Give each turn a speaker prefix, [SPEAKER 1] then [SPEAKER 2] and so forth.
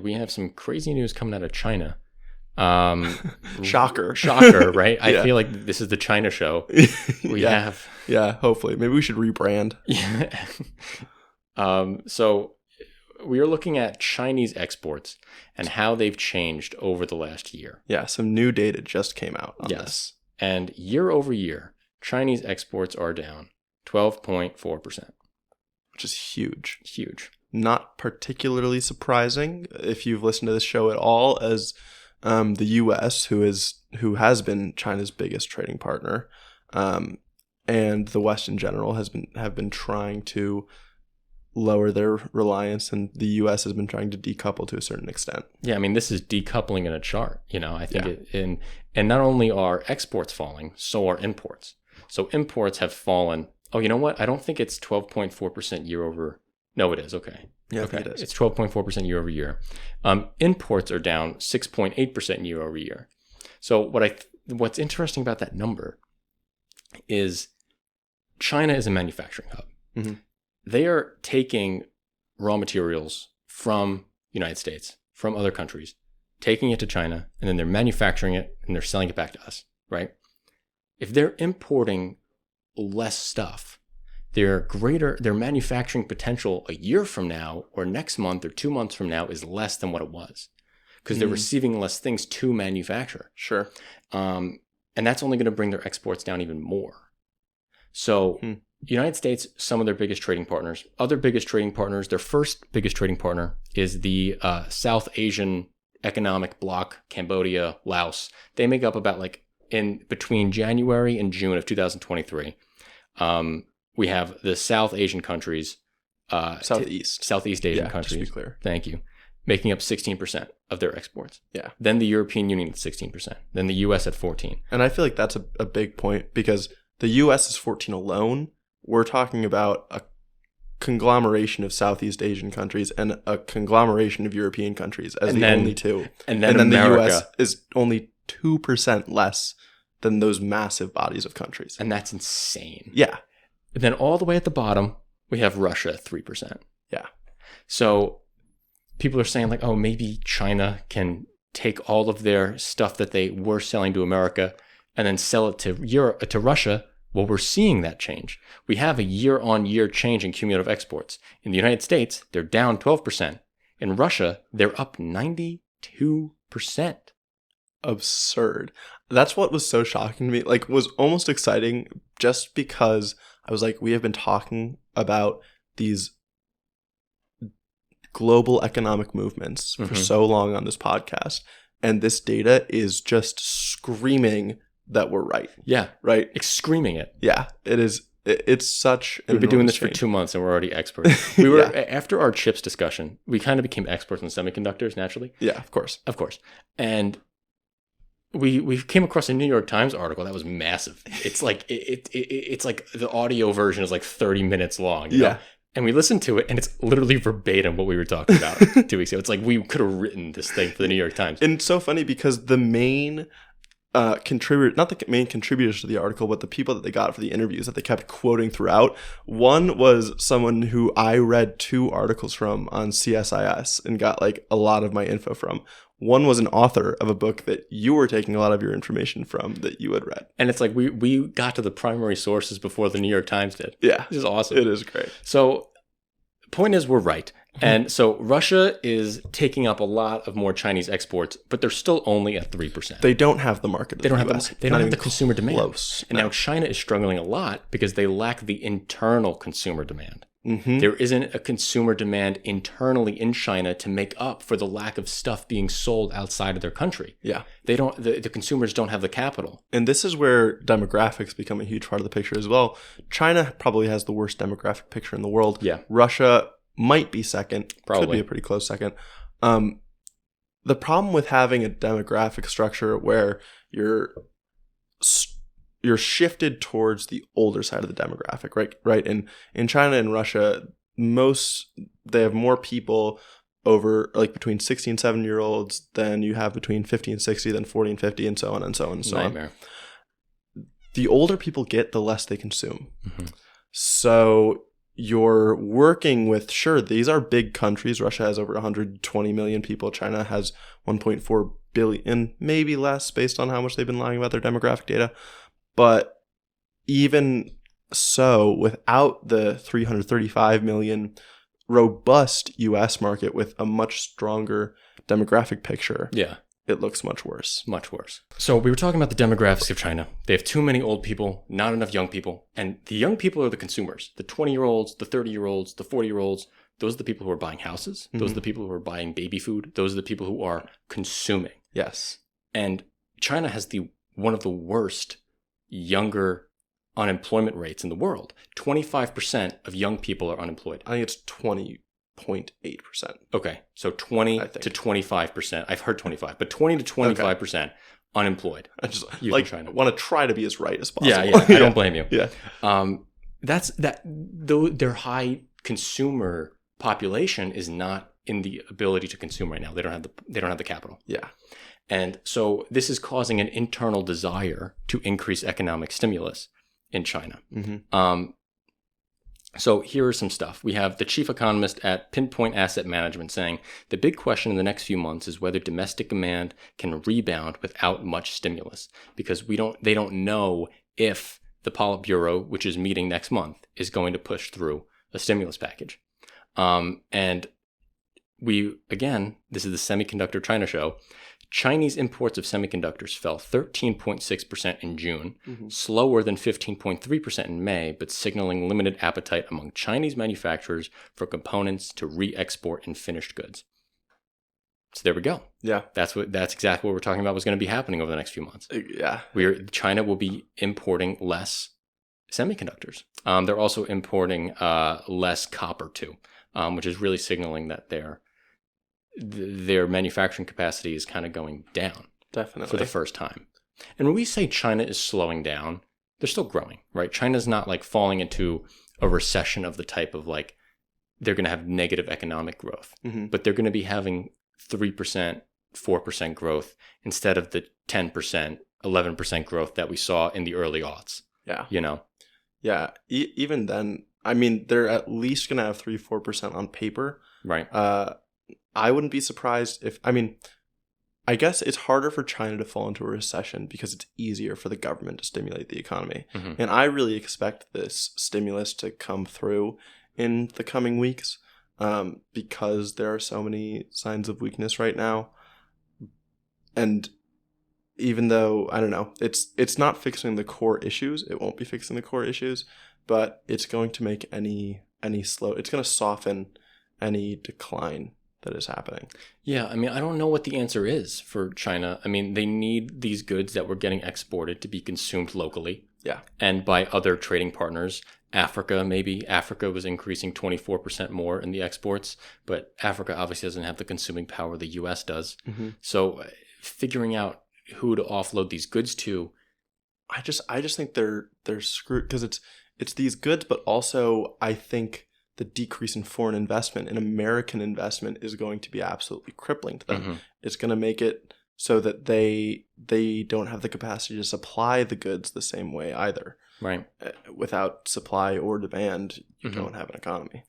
[SPEAKER 1] We have some crazy news coming out of China.
[SPEAKER 2] Shocker,
[SPEAKER 1] right? I
[SPEAKER 2] Yeah.
[SPEAKER 1] feel like this is the China show. We
[SPEAKER 2] Yeah.
[SPEAKER 1] have.
[SPEAKER 2] Yeah, hopefully. Maybe we should rebrand.
[SPEAKER 1] Yeah. So we are looking at Chinese exports and how they've changed over the last year.
[SPEAKER 2] Yeah, some new data just came out on this.
[SPEAKER 1] And year over year, Chinese exports are down 12.4%.
[SPEAKER 2] Which is huge.
[SPEAKER 1] Huge.
[SPEAKER 2] Not particularly surprising if you've listened to this show at all, as the U.S., who has been China's biggest trading partner, and the West in general have been trying to lower their reliance, and the U.S. has been trying to decouple to a certain extent.
[SPEAKER 1] Yeah, I mean, this is decoupling in a chart. I think and not only are exports falling, so are imports. So imports have fallen. Oh, you know what? I don't think it's 12.4% year over. No, it is. Okay.
[SPEAKER 2] Yeah,
[SPEAKER 1] okay.
[SPEAKER 2] I think it is.
[SPEAKER 1] It's 12.4% year over year. Imports are down 6.8% year over year. So what's interesting about that number is China is a manufacturing hub.
[SPEAKER 2] Mm-hmm.
[SPEAKER 1] They are taking raw materials from United States, from other countries, taking it to China, and then they're manufacturing it and they're selling it back to us, right? If they're importing less stuff, their manufacturing potential a year from now or next month or 2 months from now is less than what it was because they're receiving less things to manufacture.
[SPEAKER 2] Sure.
[SPEAKER 1] And that's only going to bring their exports down even more. So United States, some of their biggest trading partners, other biggest trading partners, their first biggest trading partner is the South Asian Economic Bloc, Cambodia, Laos. They make up about in between January and June of 2023. We have the South Asian countries. Southeast Asian countries.
[SPEAKER 2] Just to be clear.
[SPEAKER 1] Thank you. Making up 16% of their exports.
[SPEAKER 2] Yeah.
[SPEAKER 1] Then the European Union at 16%. Then the US at 14%.
[SPEAKER 2] And I feel like that's a big point because the US is 14 alone. We're talking about a conglomeration of Southeast Asian countries and a conglomeration of European countries as only two.
[SPEAKER 1] And then
[SPEAKER 2] the US is only 2% less than those massive bodies of countries.
[SPEAKER 1] And that's insane.
[SPEAKER 2] Yeah.
[SPEAKER 1] And then all the way at the bottom, we have Russia at 3%.
[SPEAKER 2] Yeah.
[SPEAKER 1] So people are saying oh, maybe China can take all of their stuff that they were selling to America and then sell it to Russia. Well, we're seeing that change. We have a year-on-year change in cumulative exports. In the United States, they're down 12%. In Russia, they're up 92%.
[SPEAKER 2] Absurd. That's what was so shocking to me. Was almost exciting just because I was we have been talking about these global economic movements for so long on this podcast, and this data is just screaming that we're right.
[SPEAKER 1] Yeah.
[SPEAKER 2] Right?
[SPEAKER 1] It's screaming it.
[SPEAKER 2] Yeah, it is. It's such an
[SPEAKER 1] We've been doing this
[SPEAKER 2] change.
[SPEAKER 1] for 2 months and we're already experts. We were after our chips discussion, we kind of became experts in semiconductors naturally.
[SPEAKER 2] Yeah, of course.
[SPEAKER 1] Of course. And we came across a New York Times article that was massive. It's it's the audio version is 30 minutes long. You know? And we listened to it and it's literally verbatim what we were talking about 2 weeks ago. It's we could have written this thing for the New York Times.
[SPEAKER 2] And it's so funny because the main not the main contributors to the article, but the people that they got for the interviews that they kept quoting throughout. One was someone who I read 2 articles from on CSIS and got a lot of my info from. One was an author of a book that you were taking a lot of your information from that you had read.
[SPEAKER 1] And it's we got to the primary sources before the New York Times did.
[SPEAKER 2] Yeah.
[SPEAKER 1] This is awesome.
[SPEAKER 2] It is great.
[SPEAKER 1] So point is we're right. And so Russia is taking up a lot of more Chinese exports, but they're still only at 3%.
[SPEAKER 2] They don't have the market.
[SPEAKER 1] They don't have the consumer demand.
[SPEAKER 2] Close.
[SPEAKER 1] And now China is struggling a lot because they lack the internal consumer demand.
[SPEAKER 2] Mm-hmm.
[SPEAKER 1] There isn't a consumer demand internally in China to make up for the lack of stuff being sold outside of their country.
[SPEAKER 2] Yeah.
[SPEAKER 1] They don't. The consumers don't have the capital.
[SPEAKER 2] And this is where demographics become a huge part of the picture as well. China probably has the worst demographic picture in the world.
[SPEAKER 1] Yeah.
[SPEAKER 2] Russia might be second.
[SPEAKER 1] Probably.
[SPEAKER 2] Could be a pretty close second. The problem with having a demographic structure where you're shifted towards the older side of the demographic, right? In China and Russia, they have more people over between 60 and 70-year-olds than you have between 50 and 60, then 40 and 50, and so on and so on and so
[SPEAKER 1] Nightmare.
[SPEAKER 2] on. The older people get, the less they consume.
[SPEAKER 1] Mm-hmm.
[SPEAKER 2] So you're working with, sure, these are big countries. Russia has over 120 million people. China has 1.4 billion, maybe less based on how much they've been lying about their demographic data. But even so, without the 335 million robust US market with a much stronger demographic picture, it looks much worse.
[SPEAKER 1] Much worse. So we were talking about the demographics of China. They have too many old people, not enough young people. And the young people are the consumers. The 20-year-olds, the 30-year-olds, the 40-year-olds. Those are the people who are buying houses. Those are the people who are buying baby food. Those are the people who are consuming.
[SPEAKER 2] Yes.
[SPEAKER 1] And China has one of the worst younger unemployment rates in the world. 25% of young people are unemployed.
[SPEAKER 2] I think it's 20.8%.
[SPEAKER 1] Okay, so 20 to 25%. I've heard 25, but 20 to 25% unemployed.
[SPEAKER 2] I just
[SPEAKER 1] China.
[SPEAKER 2] want to try to be as right as possible.
[SPEAKER 1] Yeah. I don't blame you.
[SPEAKER 2] Yeah.
[SPEAKER 1] Though their high consumer population is not in the ability to consume right now. They don't have the capital.
[SPEAKER 2] Yeah.
[SPEAKER 1] And so this is causing an internal desire to increase economic stimulus in China. So here is some stuff. We have the chief economist at Pinpoint Asset Management saying, the big question in the next few months is whether domestic demand can rebound without much stimulus, because they don't know if the Politburo, which is meeting next month, is going to push through a stimulus package. And this is the Semiconductor China show. Chinese imports of semiconductors fell 13.6% in June, slower than 15.3% in May, but signaling limited appetite among Chinese manufacturers for components to re-export in finished goods. So there we go.
[SPEAKER 2] Yeah.
[SPEAKER 1] That's exactly what we're talking about was going to be happening over the next few months.
[SPEAKER 2] Yeah.
[SPEAKER 1] China will be importing less semiconductors. They're also importing less copper too, which is really signaling that their manufacturing capacity is kind of going down.
[SPEAKER 2] Definitely.
[SPEAKER 1] For the first time. And when we say China is slowing down, they're still growing, right? China's not like falling into a recession of the type of like they're going to have negative economic growth, but they're going to be having 3%, 4% growth instead of the 10%, 11% growth that we saw in the early aughts.
[SPEAKER 2] Yeah.
[SPEAKER 1] Yeah.
[SPEAKER 2] Even then, I mean, they're at least going to have 3-4% on paper.
[SPEAKER 1] Right.
[SPEAKER 2] I wouldn't be surprised I guess it's harder for China to fall into a recession because it's easier for the government to stimulate the economy. And I really expect this stimulus to come through in the coming weeks because there are so many signs of weakness right now. And even though, I don't know, it's not fixing the core issues. It won't be fixing the core issues, but it's going to make it's going to soften any decline that is happening.
[SPEAKER 1] Yeah, I mean, I don't know what the answer is for China. I mean, they need these goods that were getting exported to be consumed locally.
[SPEAKER 2] Yeah.
[SPEAKER 1] And by other trading partners. Africa was increasing 24% more in the exports, but Africa obviously doesn't have the consuming power the US does. So figuring out who to offload these goods to.
[SPEAKER 2] I just think they're screwed because it's these goods, but also I think the decrease in foreign investment and American investment is going to be absolutely crippling to them. It's going to make it so that they don't have the capacity to supply the goods the same way either.
[SPEAKER 1] Right.
[SPEAKER 2] Without supply or demand, you don't have an economy.